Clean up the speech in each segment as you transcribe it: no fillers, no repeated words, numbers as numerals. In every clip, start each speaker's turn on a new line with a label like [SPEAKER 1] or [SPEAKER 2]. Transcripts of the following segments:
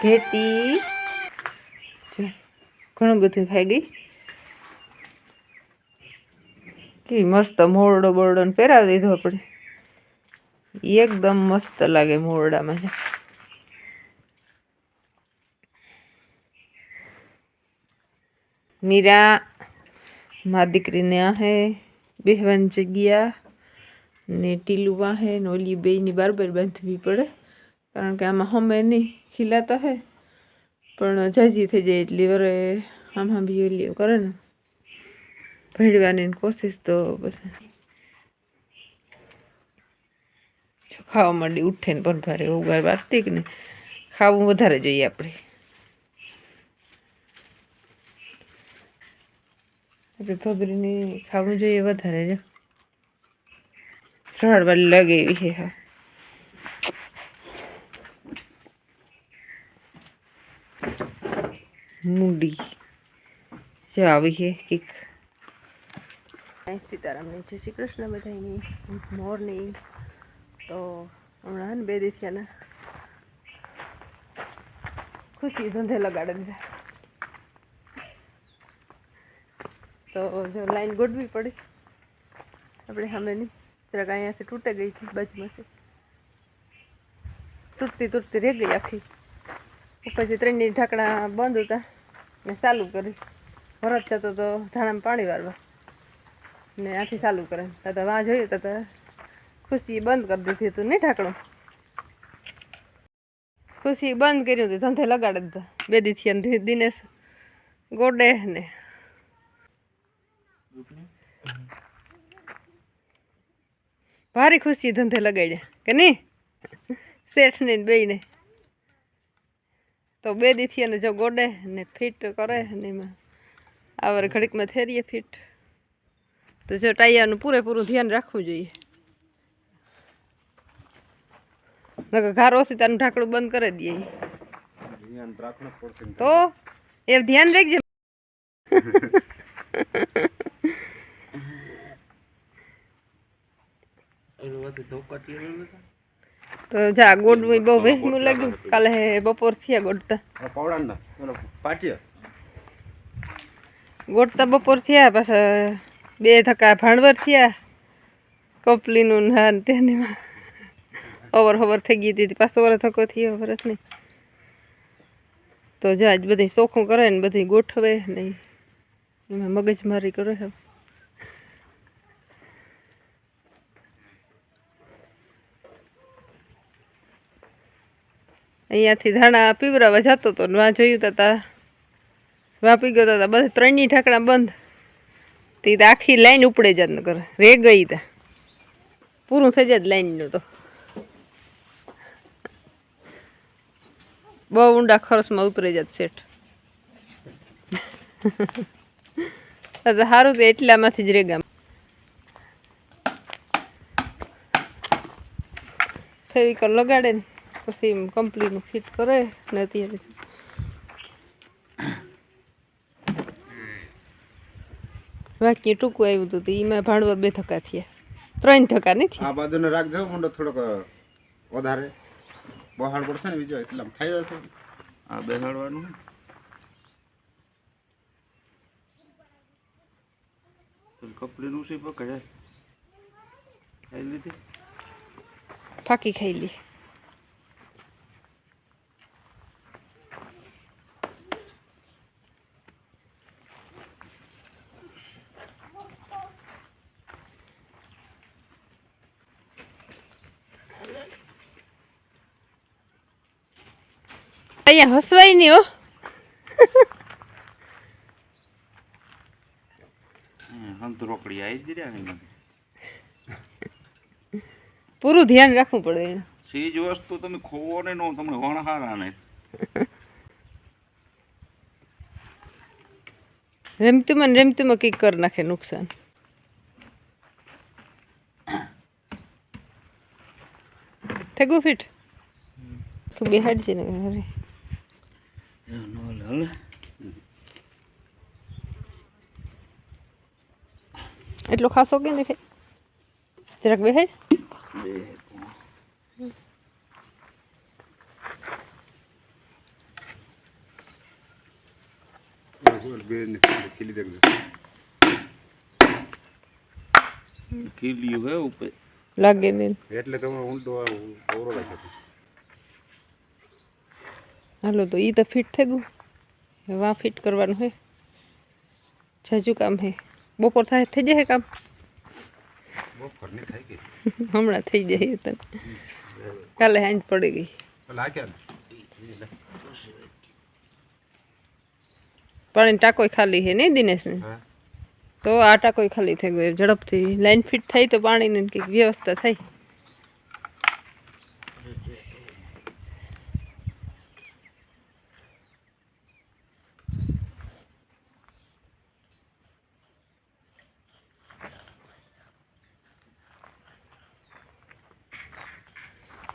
[SPEAKER 1] ઘેટી ઘણું બધું ખાઈ ગઈ. કે મસ્ત મોરડો બોરડો ને પહેરાવી દીધો આપણે. એકદમ મસ્ત લાગે મોરડામાં. મીરા મારી દીકરીને હે બેહવાની જગ્યા ને ટીલું વાહે ને ઓલી બેયની બારબર બાંધવી પડે, કારણ કે આમાં હમે નહીં ખીલાતા હે પણ જાજી થઈ જાય એટલી વરે આમ બી ઓલી કરે ને ભેળવાની કોશિશ. તો ખાવા માંડી ઉઠે ને પણ ભારે ઉગાર વાગતી કે ને ખાવું વધારે જોઈએ આપણે. ભબરીને ખાવું જોઈએ વધારે. જો રડવા લાગે એવી છે. હા મૂડી જો આવી છે કીક. સીતારામની જય શ્રી કૃષ્ણ બધાની. Good morning. તો હમણાં બે દિવસના ખુશી ધંધે લગાડે દીધા. તો જો લાઈન ગોઠવી પડી આપણે સામેની. જરાક અહીંયાથી તૂટે ગઈ હતી બાજુમાંથી, તૂટતી રહી ગઈ આખી. ઉપરથી ત્રણની ઢાંકણા બંધ હતા ને ચાલુ કરી વરસ થતો તો ધાણામાં પાણી વાળવા ને આથી ચાલુ કરે. તો વાં જોયું તો ખુશી બંધ કરી દીધી હતું નહીં ઢાંકણું. ખુશી બંધ કર્યું હતું ધંધે લગાડી દીધા બે દીથી. દિનેશ ગોડે ને ભારી ખુશી ધંધે લગાડ્યા કે નહીં શેઠ ને બે ને. તો બે દીથી અને જો ગોડે ને ફિટ કરે ને એમાં આવર ઘડીકમાં થેરીએ ફિટ. તો જો ટાઈયાનું પૂરેપૂરું ધ્યાન રાખવું જોઈએ. નકર ઘાર ઓસીતાનું ઢાંકણું બંધ કરી દઈએ તો એ ધ્યાન રાખજે. તો જા ગોડવું બહુ વહેલું લાગ્યું. કાલે બપોર થયા ગોડતા બપોર થયા. પાછા બે ધક્કા ભાણવર થયા કપલીનું હા તેને ઓવર થઈ ગઈ હતી. પાછો વર ધક્કો થયો વરસ નહીં. તો જા આજ બધી ચોખ્ખું કરે ને બધી ગોઠવે નહીં એમાં મગજમારી કરે. હવે અહીંયાથી ધાણા પીવરાવા જતો હતો વાં જોયું તા વાપી ગયો હતા. બધા ત્રણની ઢાંકણા બંધ તે આખી લાઈન ઉપડે જ ન કરે રે ગઈ. તા પૂરું થઈ જાય લાઈનનું. તો બહુ ઊંડા ખર્ચમાં ઉતરી જાત શેઠ. સારું તો એટલામાંથી જ રેગા ફેવિકોલ લગાડે ને પછી કંપનીનું ફિટ કરે ને. અત્યારે બાકી ટૂંકું આવ્યું હતું એમાં ભાણવા બે ધક્કા થયા. ત્રણ ધક્કા નથી. આ બાજુને રાખજો મોટો થોડોક વધારે બહાર પડશે ને બીજો એટલે ખાઈ જશે. આ બેસાડવાનું કપડીનું છે પકડાય ખાઈ લીધી ફાકી ખાઈ લી. અહીંયા હસવાય નહીં હો. રોકડી આવી જ રહ્યા. પૂરું ધ્યાન રાખવું પડે. સીજ વસ્તુ તમે ખોવો ને નો તમને વણહારા ને રેમતું કંઈક કરી નાખે નુકસાન. થેગું ફિટ બેહાડ છે ને ઘરે એટલો ખાસો કેમ દેખાય. જરાક બેહાડ.
[SPEAKER 2] બેને ખીલી દેખજો ખીલી હે ઉપર
[SPEAKER 1] લાગે ને
[SPEAKER 2] એટલે તો ઊંડો ઓરો લાગે
[SPEAKER 1] હાલો તો ઈ તો ફિટ થઈ ગયું વા ફિટ કરવાનું હે છાજુ કામ હે બપોર થાય થઈ જાય કામ
[SPEAKER 2] બપોર ની થઈ ગઈ
[SPEAKER 1] હમણાં થઈ જાય તને કાલે હાંજ પડી ગઈ પાણી ટાંકો ખાલી હે નહીં દિનેશ ને તો આ ટાંકો ખાલી થઈ ગયો ઝડપથી લાઈન ફિટ થઈ તો પાણીની કંઈક વ્યવસ્થા થઈ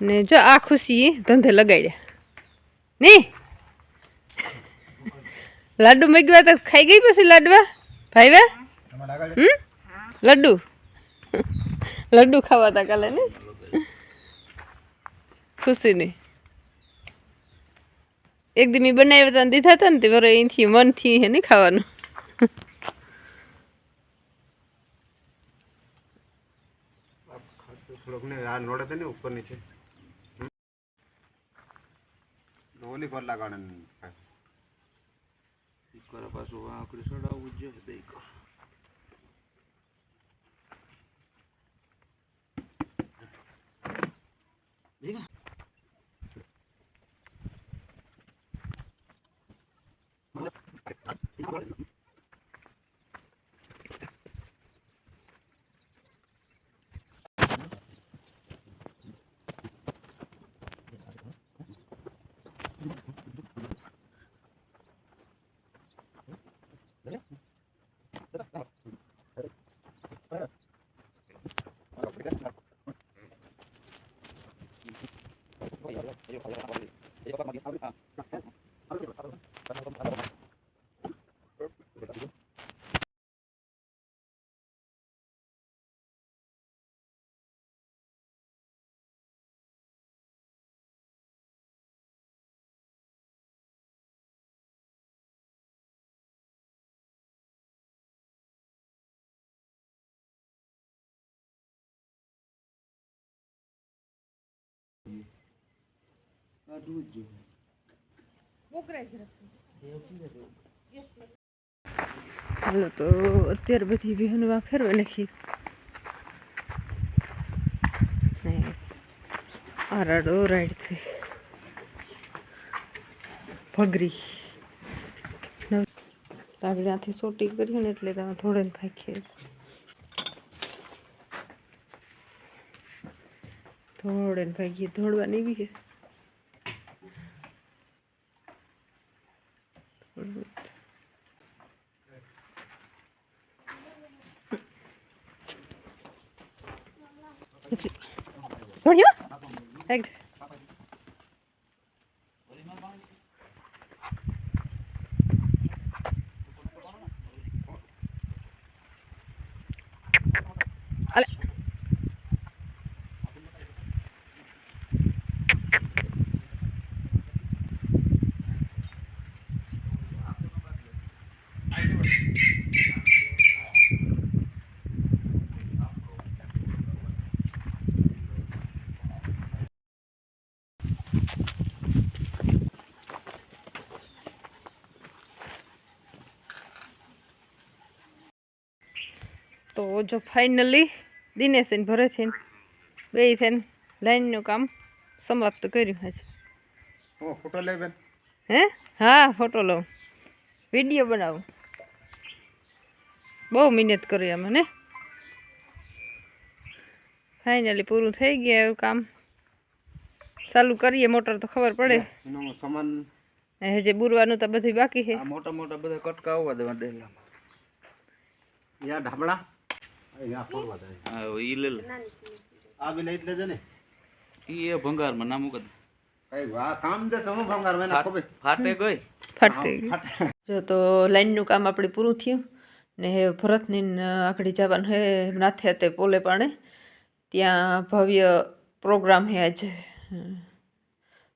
[SPEAKER 1] ને જો આ ખુશી ધંધે લગાડ્યા નહીં લાડુ મગવા તો ખાઈ ગઈ પછી લાડવા ભાઈ લડ્ડુ લડ્ડુ ખાવા હતા કાલે ને ખુશી ને એક દી મેં બનાવ્યા હતા દીધા હતા ને તે બરો અહીંથી મનથી હે ને ખાવાનું
[SPEAKER 2] થોડોક ને આ નોડે તો ને ઉપર નીચે ઓલી પર લગાડે કરે પાછું આકડી ચડાવવું જ જોઈએ બે કર
[SPEAKER 1] હાલો તો અત્યારે બધી બહેનોમાં ફેરવા નાખી આ રાડો રાઈડ થઈ ભગરી આપણે ત્યાંથી સોટી કરી ને એટલે તમે થોડે ને ભાખીએ થોડે ને ભાગીએ દોડવાની બી દોડ્યો એક અલે તો જો ફાઇનલી દિનેશ ને ભરે છે બે થઈને લાઈનનું કામ સમાપ્ત કર્યું હશે
[SPEAKER 2] ફોટો લે બેન
[SPEAKER 1] હે હા ફોટો લઉં વિડીયો બનાવું બહુ મહેનત કરી અમે ને ફાઇનલી પૂરું થઈ ગયા એવું કામ ચાલુ કરીએ મોટર તો ખબર પડે
[SPEAKER 2] સામાન
[SPEAKER 1] હજે બુરવાનું તો બધું બાકી છે
[SPEAKER 2] મોટા મોટા બધા કટકા આવવા દેવા ડેલા યા ઢાબડા યા ફોરવા દે હા ઈ લે આ બી લઈ લેજે ને ઈ એ ભંગાર માં નામ કદ કઈ વાહ કામ દે સમો ભંગાર મેં નાખો બે ફાટે ગઈ
[SPEAKER 1] જો તો લાઈનનું કામ આપણે પૂરું થયું ને હે ભરતની આકડી જવાનું હે નાથે તે પોલે પાણે ત્યાં ભવ્ય પ્રોગ્રામ હે આજે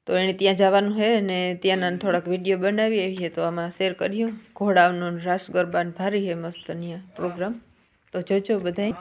[SPEAKER 1] તો એણે ત્યાં જવાનું છે ને ત્યાંના થોડાક વિડીયો બનાવી આવી છે તો આમાં શેર કર્યું. ઘોડાનો રાસ ગરબાને ભારી છે મસ્ત ત્યાં પ્રોગ્રામ, તો જોજો બધાય.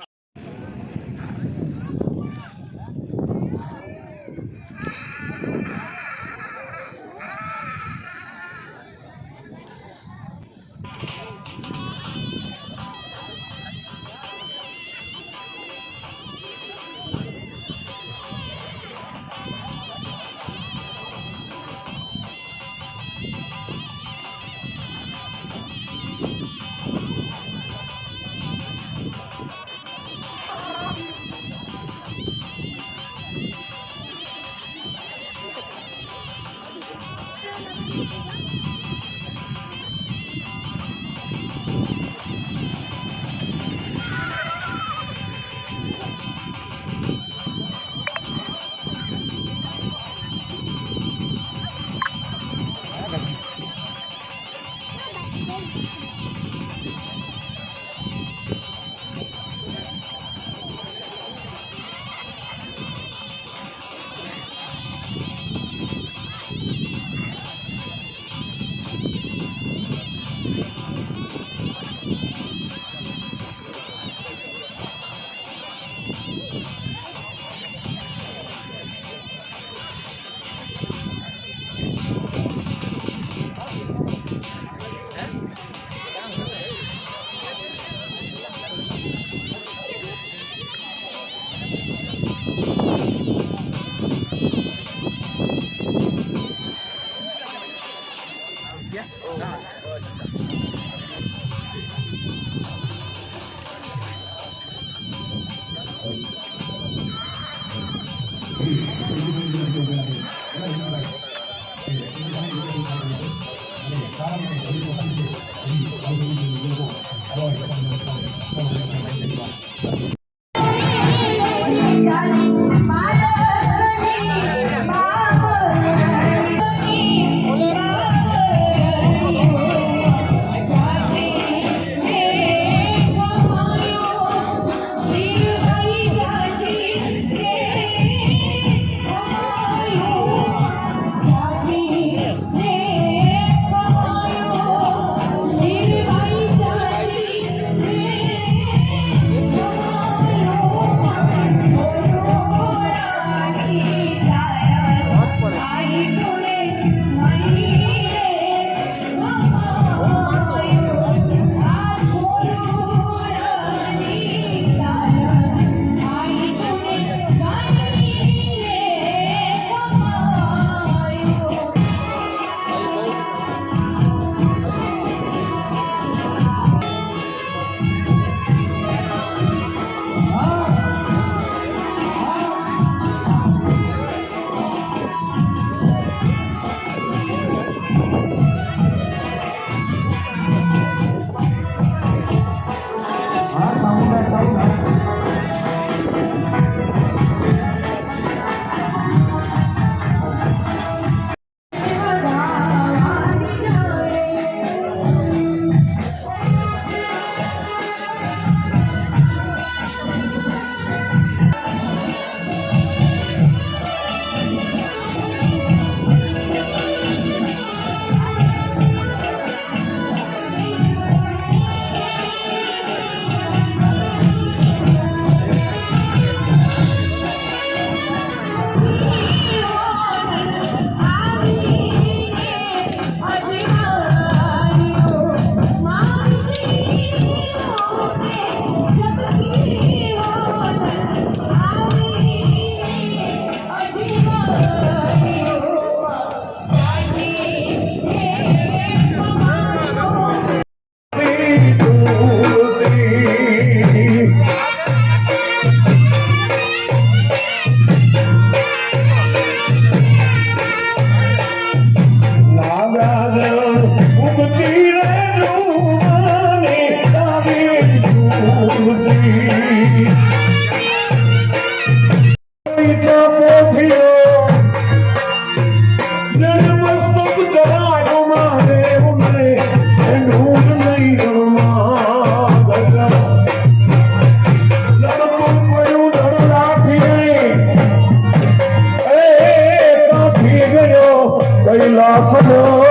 [SPEAKER 3] Hare